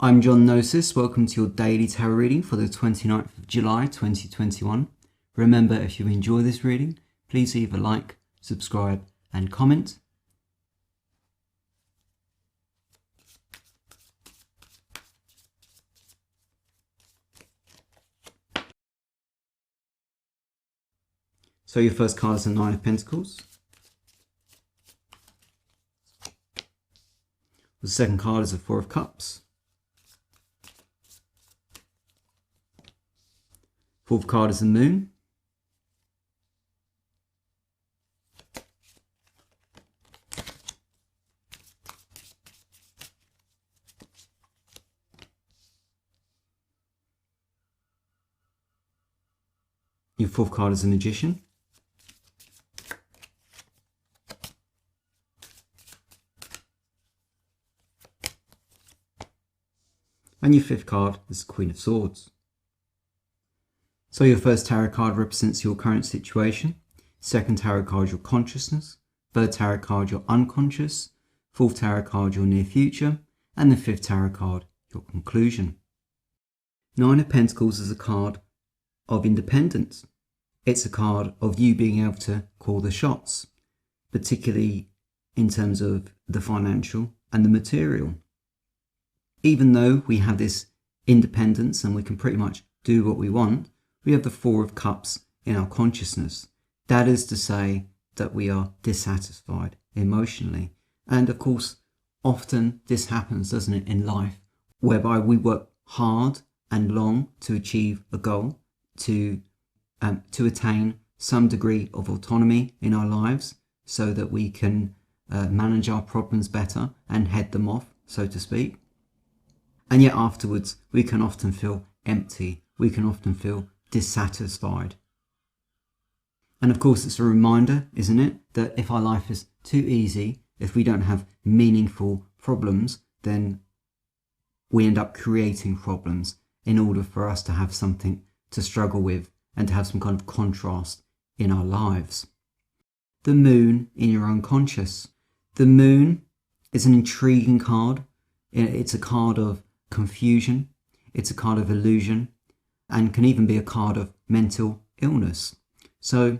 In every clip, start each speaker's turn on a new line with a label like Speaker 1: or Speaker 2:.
Speaker 1: I'm Gnosis. Welcome to your daily tarot reading for the 29th of July 2021. Remember, if you enjoy this reading, please leave a like, subscribe and comment. So your first card is the Nine of Pentacles. The second card is the Four of Cups. Fourth card is the Moon. Your fourth card is the Magician. And your fifth card is the Queen of Swords. So your first tarot card represents your current situation. Second tarot card, your consciousness. Third tarot card, your unconscious. Fourth tarot card, your near future. And the fifth tarot card, your conclusion. Nine of Pentacles is a card of independence. It's a card of you being able to call the shots, particularly in terms of the financial and the material. Even though we have this independence and we can pretty much do what we want, we have the Four of Cups in our consciousness. That is to say that we are dissatisfied emotionally. And of course, often this happens, doesn't it, in life, whereby we work hard and long to achieve a goal, to attain some degree of autonomy in our lives so that we can manage our problems better and head them off, so to speak. And yet afterwards, we can often feel empty. We can often feel dissatisfied. And of course, it's a reminder, isn't it, that if our life is too easy, if we don't have meaningful problems, then we end up creating problems in order for us to have something to struggle with and to have some kind of contrast in our lives. The Moon in your unconscious. The Moon is an intriguing card. It's a card of confusion. It's a card of illusion, and can even be a card of mental illness. So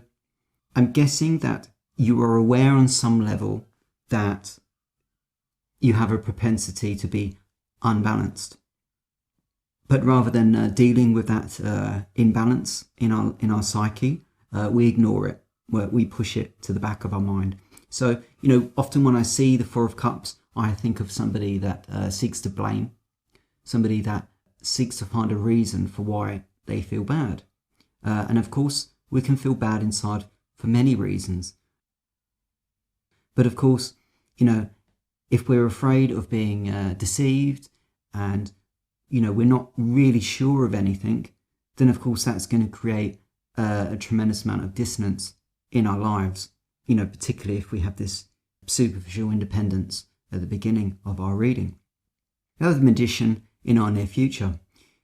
Speaker 1: I'm guessing that you are aware on some level that you have a propensity to be unbalanced. But rather than dealing with that imbalance in our psyche, we ignore it. We push it to the back of our mind. So, often when I see the Four of Cups, I think of somebody that seeks to blame, somebody that seeks to find a reason for why they feel bad. And of course, we can feel bad inside for many reasons. But of course, if we're afraid of being deceived and, we're not really sure of anything, then of course that's going to create a tremendous amount of dissonance in our lives, particularly if we have this superficial independence at the beginning of our reading. Now the Magician in our near future.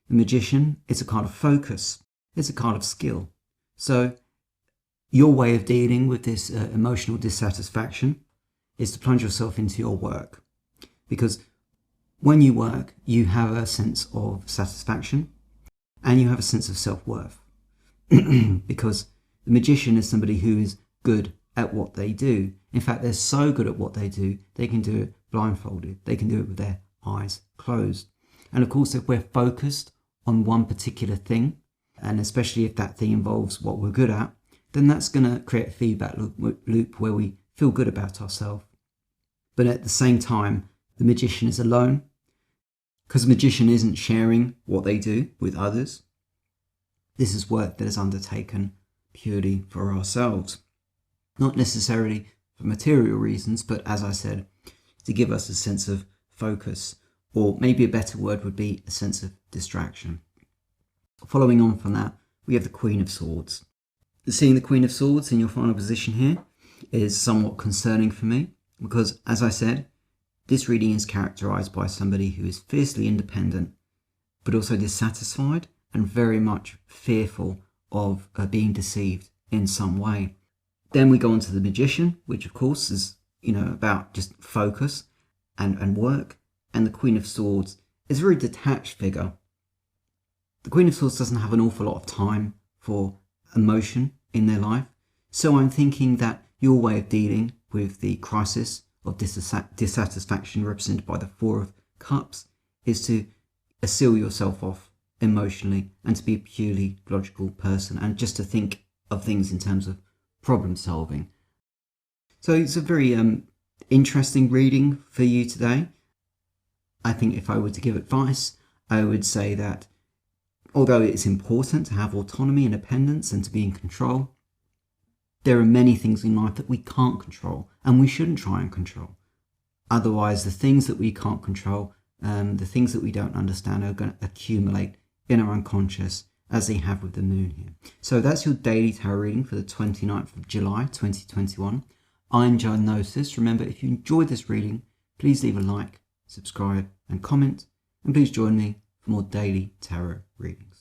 Speaker 1: The Magician is a card of focus. It's a card of skill. So your way of dealing with this emotional dissatisfaction is to plunge yourself into your work. Because when you work, you have a sense of satisfaction and you have a sense of self-worth. Because the Magician is somebody who is good at what they do. In fact, they're so good at what they do, they can do it blindfolded. They can do it with their eyes closed. And of course, if we're focused on one particular thing, and especially if that thing involves what we're good at, then that's going to create a feedback loop where we feel good about ourselves. But at the same time, the Magician is alone, because the Magician isn't sharing what they do with others. This is work that is undertaken purely for ourselves. Not necessarily for material reasons, but as I said, to give us a sense of focus, or maybe a better word would be a sense of distraction. Following on from that, we have the Queen of Swords. Seeing the Queen of Swords in your final position here is somewhat concerning for me, because as I said, this reading is characterized by somebody who is fiercely independent, but also dissatisfied and very much fearful of being deceived in some way. Then we go on to the Magician, which of course is, about just focus and work. And the Queen of Swords is a very detached figure. The Queen of Swords doesn't have an awful lot of time for emotion in their life, so I'm thinking that your way of dealing with the crisis of dissatisfaction represented by the Four of Cups is to seal yourself off emotionally and to be a purely logical person and just to think of things in terms of problem solving. So it's a very interesting reading for you today. I think if I were to give advice, I would say that although it's important to have autonomy, independence, and to be in control, there are many things in life that we can't control and we shouldn't try and control. Otherwise, the things that we can't control, the things that we don't understand are going to accumulate in our unconscious as they have with the moon here. So that's your daily tarot reading for the 29th of July 2021. I'm Gnosis. Remember, if you enjoyed this reading, please leave a like, subscribe and comment, and please join me for more daily tarot readings.